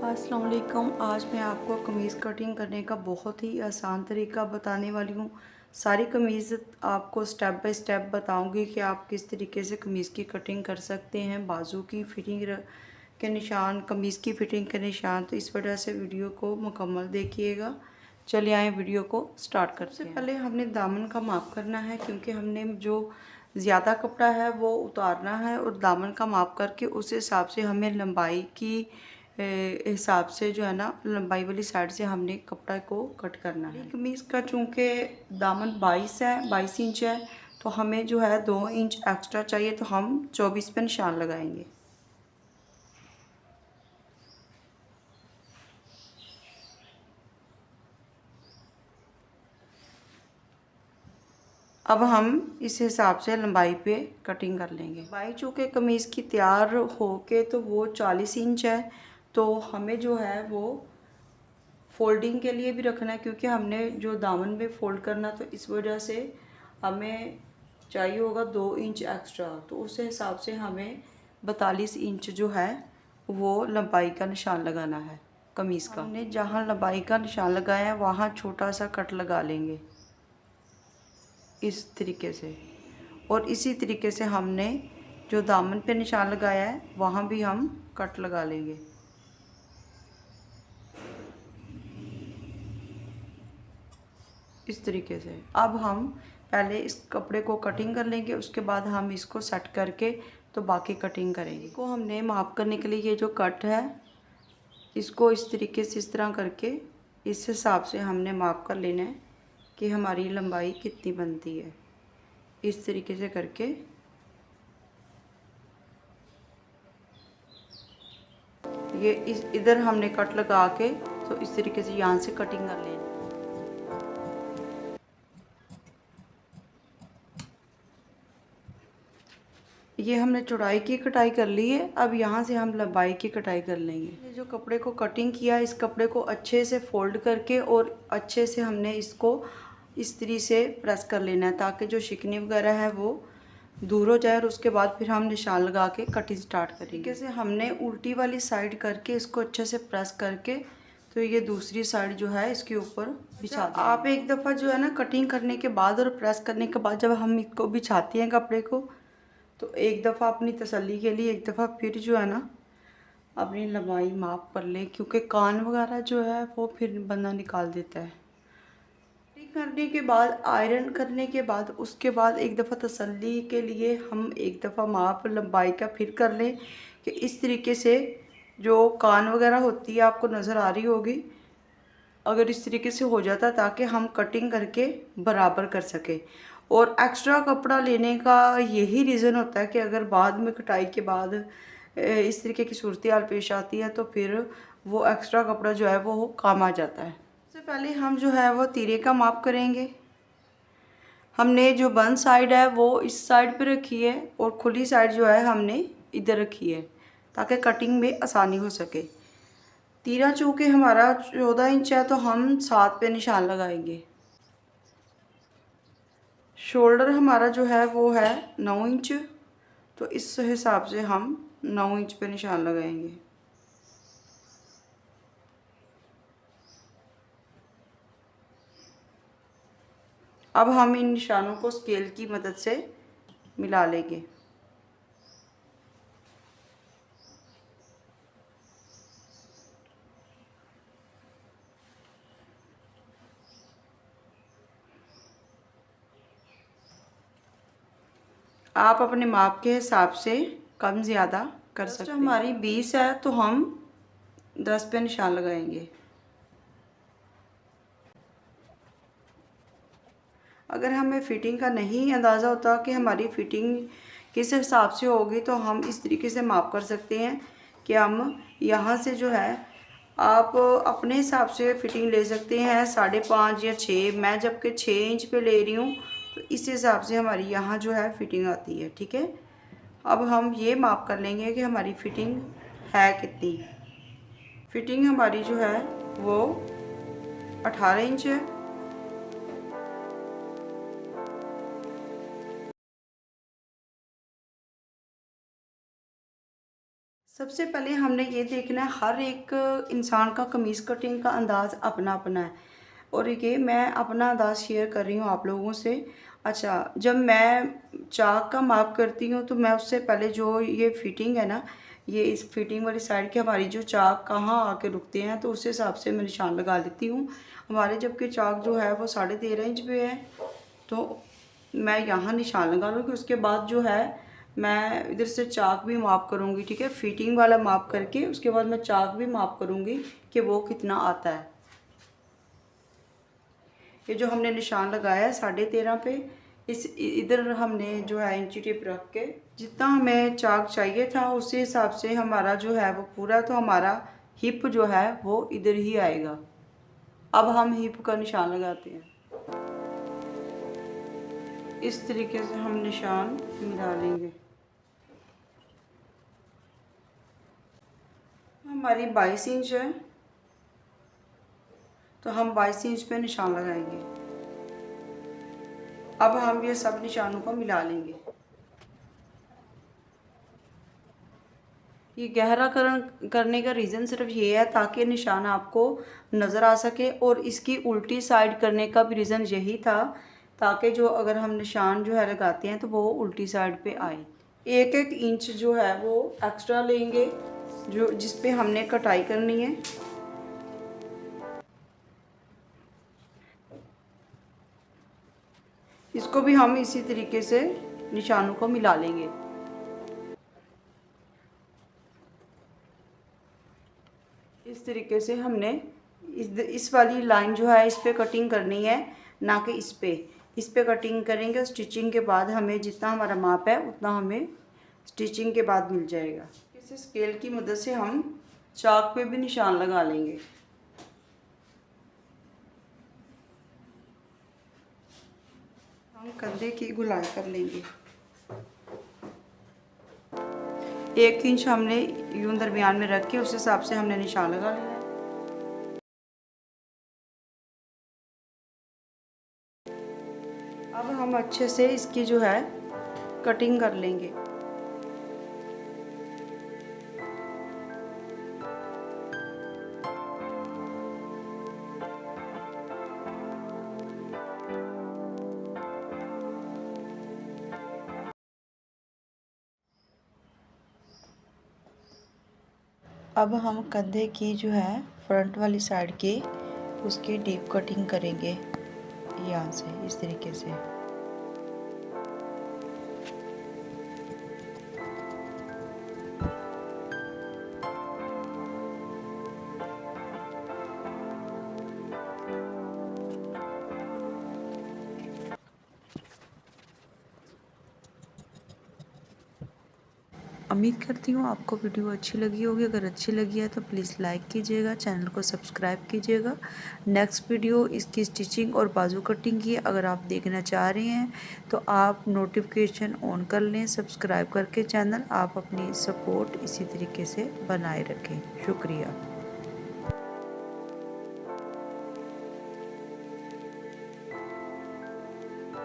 अस्सलाम वालेकुम। आज मैं आपको कमीज़ कटिंग करने का बहुत ही आसान तरीका बताने वाली हूँ। सारी कमीज़ आपको स्टेप बाय स्टेप बताऊँगी कि आप किस तरीके से कमीज़ की कटिंग कर सकते हैं। बाजू की फिटिंग के निशान, कमीज़ की फिटिंग के निशान, तो इस वजह से वीडियो को मुकम्मल देखिएगा। चलिए आए वीडियो को स्टार्ट करते हैं। सबसे पहले हमने दामन का माप करना है, क्योंकि हमने जो ज़्यादा कपड़ा है वो उतारना है और दामन का माप करके उस हिसाब से हमें लंबाई की हिसाब से जो है ना, लंबाई वाली साइड से हमने कपड़ा को कट करना है। कमीज़ का चूँकि दामन 22 इंच है, तो हमें जो है 2 इंच एक्स्ट्रा चाहिए, तो हम 24 पे निशान लगाएंगे। अब हम इस हिसाब से लंबाई पे कटिंग कर लेंगे। लंबाई चूँकि कमीज़ की तैयार होके तो वो 40 इंच है, तो हमें जो है वो फोल्डिंग के लिए भी रखना है, क्योंकि हमने जो दामन में फ़ोल्ड करना, तो इस वजह से हमें चाहिए होगा 2 इंच एक्स्ट्रा। तो उस हिसाब से हमें 42 इंच जो है वो लंबाई का निशान लगाना है कमीज़ का। हमने जहाँ लंबाई का निशान लगाया है वहाँ छोटा सा कट लगा लेंगे इस तरीके से, और इसी तरीके से हमने जो दामन पे निशान लगाया है वहाँ भी हम कट लगा लेंगे। इस तरीके से अब हम पहले इस कपड़े को कटिंग कर लेंगे, उसके बाद हम इसको सेट करके तो बाकी कटिंग करेंगे। को हमने माप करने के लिए ये जो कट है, इसको इस तरीके से इस तरह करके इस हिसाब से हमने माप कर लेना है कि हमारी लंबाई कितनी बनती है। इस तरीके से करके ये इधर हमने कट लगा के तो इस तरीके से यहाँ से कटिंग कर लेनी। ये हमने चौड़ाई की कटाई कर ली है, अब यहाँ से हम लंबाई की कटाई कर लेंगे। ये जो कपड़े को कटिंग किया, इस कपड़े को अच्छे से फोल्ड करके और अच्छे से हमने इसको इस तरीके से प्रेस कर लेना है, ताकि जो शिकनी वगैरह है वो दूर हो जाए, और उसके बाद फिर हम निशान लगा के कटिंग स्टार्ट करेंगे। जैसे हमने उल्टी वाली साइड करके इसको अच्छे से प्रेस करके तो ये दूसरी साइड जो है इसके ऊपर बिछा दें। आप एक दफ़ा जो है ना कटिंग करने के बाद और प्रेस करने के बाद जब हम इसको बिछाते हैं कपड़े को, तो एक दफ़ा अपनी तसल्ली के लिए एक दफ़ा फिर जो है ना अपनी लंबाई माप कर लें, क्योंकि कान वगैरह जो है वो फिर बंदा निकाल देता है। ठीक करने के बाद, आयरन करने के बाद, उसके बाद एक दफ़ा तसल्ली के लिए हम एक दफ़ा माप लंबाई का फिर कर लें कि इस तरीके से जो कान वगैरह होती है आपको नज़र आ रही होगी, अगर इस तरीके से हो जाता, ताकि हम कटिंग करके बराबर कर सकें। और एक्स्ट्रा कपड़ा लेने का यही रीज़न होता है कि अगर बाद में कटाई के बाद इस तरीके की सूरत हाल पेश आती है, तो फिर वो एक्स्ट्रा कपड़ा जो है वो काम आ जाता है। सबसे पहले हम जो है वो तीरे का माप करेंगे। हमने जो बंद साइड है वो इस साइड पे रखी है, और खुली साइड जो है हमने इधर रखी है, ताकि कटिंग में आसानी हो सके। तीरा चूँकि हमारा 14 इंच है, तो हम 7 पे निशान लगाएंगे। शोल्डर हमारा जो है वो है 9 इंच, तो इस हिसाब से हम 9 इंच पे निशान लगाएंगे। अब हम इन निशानों को स्केल की मदद से मिला लेंगे। आप अपने माप के हिसाब से कम ज़्यादा कर सकते हैं। हमारी 20 है, तो हम 10 पे निशान लगाएंगे। अगर हमें फ़िटिंग का नहीं अंदाज़ा होता कि हमारी फ़िटिंग किस हिसाब से होगी, तो हम इस तरीके से माप कर सकते हैं कि हम यहाँ से जो है आप अपने हिसाब से फ़िटिंग ले सकते हैं, 5.5 या 6। मैं जबकि 6 इंच पे ले रही हूँ, तो इस हिसाब से हमारी यहाँ जो है फ़िटिंग आती है। ठीक है, अब हम ये माप कर लेंगे कि हमारी फ़िटिंग है कितनी। फ़िटिंग हमारी जो है वो 18 इंच है। सबसे पहले हमने ये देखना है, हर एक इंसान का कमीज़ कटिंग का अंदाज़ अपना अपना है, और ये मैं अपना अंदाज़ शेयर कर रही हूँ आप लोगों से। अच्छा, जब मैं चाक का माप करती हूँ तो मैं उससे पहले जो ये फिटिंग है ना, ये इस फिटिंग वाली साइड की हमारी जो चाक कहाँ आके रुकते हैं, तो उस हिसाब से मैं निशान लगा लेती हूँ। हमारे जबकि चाक जो है वो 13.5 इंच पे है, तो मैं यहाँ निशान लगा लूँगी। उसके बाद जो है मैं इधर से चाक भी माप करूँगी, ठीक है, फिटिंग वाला माप करके उसके बाद मैं चाक भी माप करूँगी कि वो कितना आता है। ये जो हमने निशान लगाया है 13.5 पे, इस इधर हमने जो है इंची टेप रख के जितना हमें चाक चाहिए था उसी हिसाब से हमारा जो है वो पूरा, तो हमारा हिप जो है वो इधर ही आएगा। अब हम हिप का निशान लगाते हैं। इस तरीके से हम निशान मिला लेंगे। हमारी 22 इंच है, तो हम 22 इंच पे निशान लगाएंगे। अब हम ये सब निशानों को मिला लेंगे। ये गहराकरण करने का रीज़न सिर्फ ये है ताकि निशान आपको नज़र आ सके, और इसकी उल्टी साइड करने का भी रीज़न यही था ताकि जो अगर हम निशान जो है लगाते हैं तो वो उल्टी साइड पे आए। एक एक इंच जो है वो एक्स्ट्रा लेंगे जो जिस पे हमने कटाई करनी है। इसको भी हम इसी तरीके से निशानों को मिला लेंगे। इस तरीके से हमने इस वाली लाइन जो है इस पे कटिंग करनी है, ना कि इस पे कटिंग करेंगे। स्टिचिंग के बाद हमें जितना हमारा माप है उतना हमें स्टिचिंग के बाद मिल जाएगा। इस स्केल की मदद से हम चाक पे भी निशान लगा लेंगे। हम कंधे की गुलाई कर लेंगे। 1 इंच हमने यूं दरमियान में रख के उस हिसाब से हमने निशान लगा लेना है। अब हम अच्छे से इसकी जो है कटिंग कर लेंगे। अब हम कंधे की जो है फ्रंट वाली साइड के उसकी डीप कटिंग करेंगे यहाँ से इस तरीके से। उम्मीद करती हूँ आपको वीडियो अच्छी लगी होगी। अगर अच्छी लगी है तो प्लीज़ लाइक कीजिएगा, चैनल को सब्सक्राइब कीजिएगा। नेक्स्ट वीडियो इसकी स्टिचिंग और बाजू कटिंग की अगर आप देखना चाह रहे हैं तो आप नोटिफिकेशन ऑन कर लें, सब्सक्राइब करके चैनल आप अपनी सपोर्ट इसी तरीके से बनाए रखें। शुक्रिया।